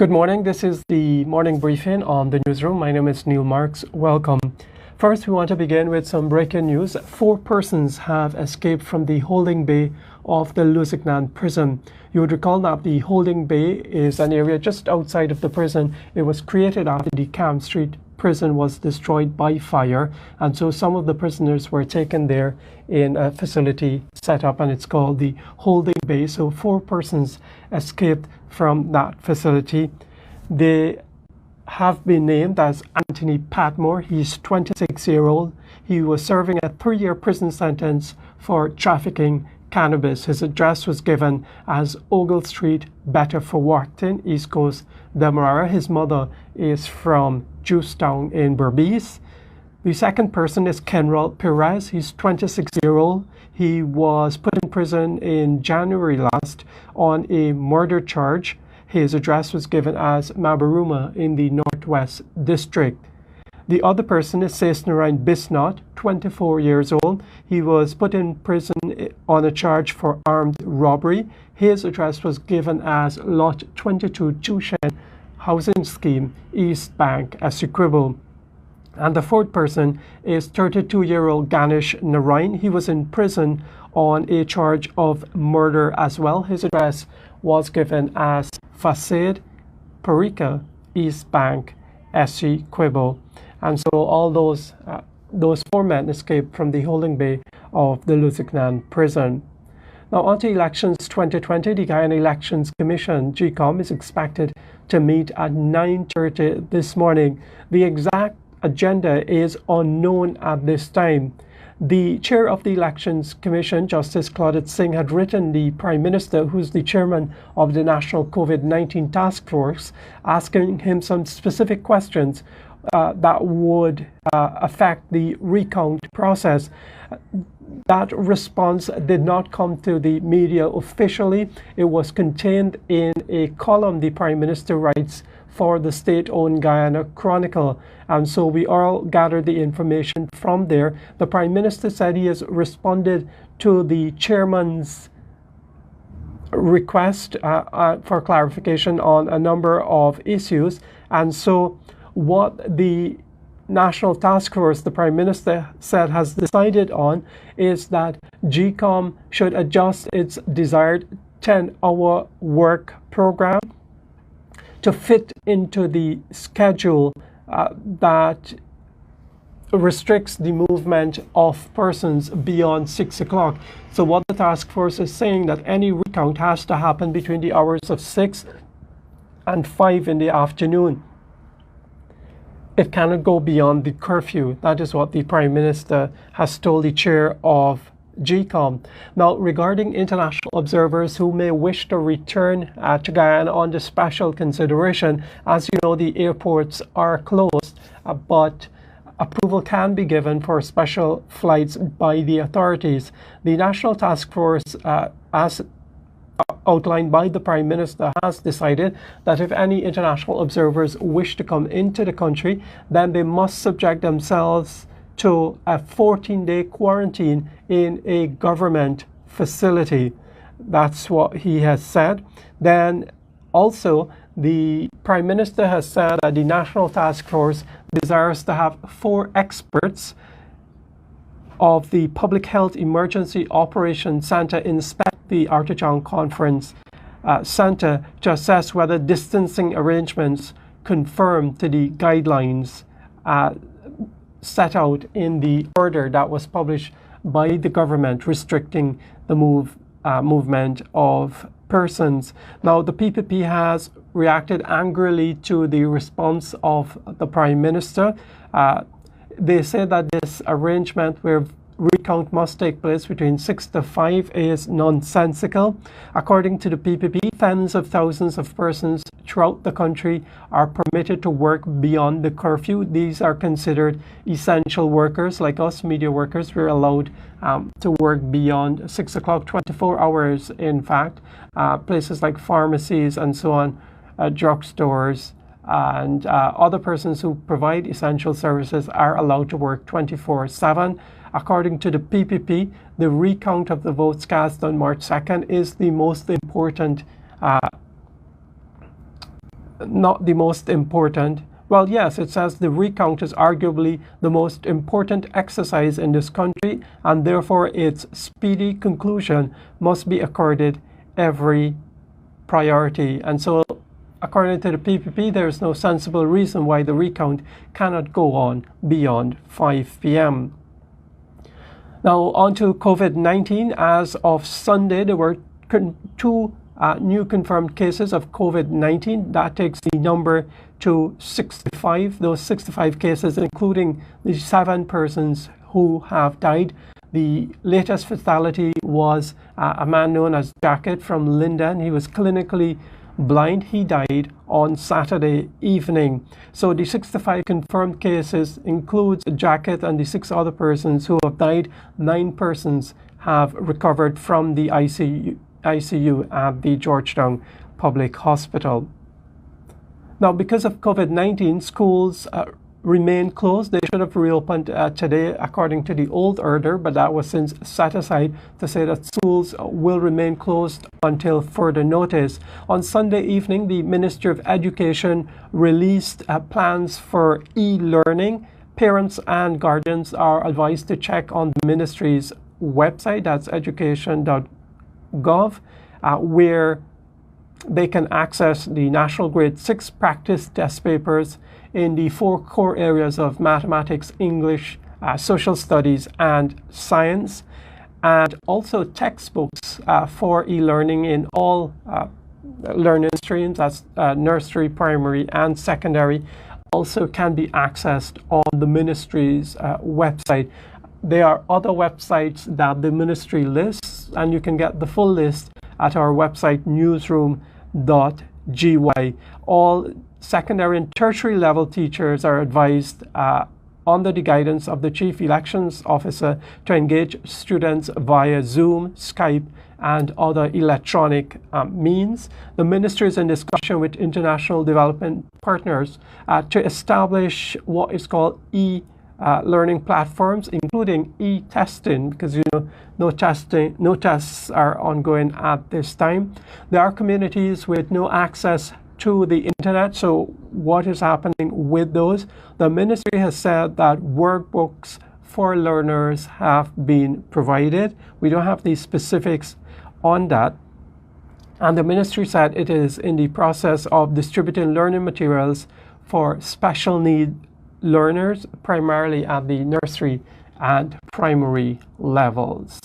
Good morning. This is the morning briefing on the newsroom. My name is Neil Marks. Welcome. First, we want to begin with some breaking news. 4 persons have escaped from the holding bay of the Lusignan prison. You would recall that the holding bay is an area just outside of the prison. It was created after the Camp Street prison was destroyed by fire, and so some of the prisoners were taken there in a facility set up, and it's called the holding bay. So 4 persons escaped from that facility. They have been named as Anthony Patmore. He's 26-year-old. He was serving a 3-year prison sentence for trafficking cannabis. His address was given as Ogle Street, Better for Warton, East Coast, Demerara. His mother is from Jewstown in Berbice. The second person is Kenral Perez. He's 26-year-old. He was put in prison in January last on a murder charge. His address was given as Mabaruma in the Northwest District. The other person is Cesnarine Bisnot, 24 years old. He was put in prison on a charge for armed robbery. His address was given as Lot 22 Chushen Housing Scheme, East Bank, Essequibo. And the fourth person is 32-year-old Ganesh Narain. He was in prison on a charge of murder as well. His address was given as Facade, Parika, East Bank, Essequibo. And so all those 4 men escaped from the holding bay of the Lusignan prison. Now, on to elections 2020, the Guyana Elections Commission, Gecom, is expected to meet at 9:30 this morning. The exact agenda is unknown at this time. The chair of the Elections Commission, Justice Claudette Singh, had written the Prime Minister, who's the chairman of the National COVID-19 Task Force, asking him some specific questions that would affect the recount process. That response did not come to the media officially. It was contained in a column the Prime Minister writes for the state-owned Guyana Chronicle, and so we all gathered the information from there. The Prime Minister said he has responded to the chairman's request for clarification on a number of issues, and so what the National Task Force, the Prime Minister said, has decided on is that Gecom should adjust its desired 10-hour work program to fit into the schedule that restricts the movement of persons beyond 6 o'clock. So what the task force is saying, that any recount has to happen between the hours of 6 and 5 in the afternoon. It cannot go beyond the curfew. That is what the Prime Minister has told the chair of Gecom. Now, regarding international observers who may wish to return to Guyana under special consideration, as you know, the airports are closed, but approval can be given for special flights by the authorities. The National Task Force, as outlined by the Prime Minister, has decided that if any international observers wish to come into the country, then they must subject themselves to a 14-day quarantine in a government facility. That's what he has said. Then also, the Prime Minister has said that the National Task Force desires to have 4 experts of the Public Health Emergency Operations Center inspect the Artichon Conference Center to assess whether distancing arrangements conform to the guidelines set out in the order that was published by the government restricting the movement of persons. Now, the PPP has reacted angrily to the response of the Prime Minister. They say that this arrangement where recount must take place between 6 to 5 is nonsensical. According to the PPP, tens of thousands of persons throughout the country are permitted to work beyond the curfew. These are considered essential workers like us, media workers. We're allowed to work beyond 6 o'clock, 24 hours in fact. Places like pharmacies and so on, drugstores, and other persons who provide essential services are allowed to work 24/7. According to the PPP, the recount of the votes cast on March 2nd is the most important not the most important. Well, yes, it says the recount is arguably the most important exercise in this country, and therefore its speedy conclusion must be accorded every priority. And so, according to the PPP, there is no sensible reason why the recount cannot go on beyond 5 p.m. Now, on to COVID-19. As of Sunday, there were two new confirmed cases of COVID-19. That takes the number to 65. Those 65 cases, including the 7 persons who have died. The latest fatality was a man known as Jacket from Linden. He was clinically blind. He died on Saturday evening. So the 65 confirmed cases includes Jacket and the 6 other persons who have died. 9 persons have recovered from the ICU at the Georgetown Public Hospital. Now, because of COVID-19, schools remain closed. They should have reopened today according to the old order, but that was since set aside to say that schools will remain closed until further notice. On Sunday evening, the Ministry of Education released plans for e-learning. Parents and guardians are advised to check on the ministry's website, that's education.gov, where they can access the National Grade 6 practice test papers in the 4 core areas of mathematics, English, social studies, and science, and also textbooks for e-learning in all learning streams, that's nursery, primary, and secondary, also can be accessed on the ministry's website. There are other websites that the ministry lists, and you can get the full list at our website, newsroom.gy. All secondary and tertiary level teachers are advised under the guidance of the Chief Elections Officer to engage students via Zoom, Skype, and other electronic means. The ministry is in discussion with international development partners to establish what is called learning platforms, including e-testing, because no tests are ongoing at this time. There are communities with no access to the internet, so what is happening with those? The ministry has said that workbooks for learners have been provided. We don't have the specifics on that. And the ministry said it is in the process of distributing learning materials for special need learners, primarily at the nursery and primary levels.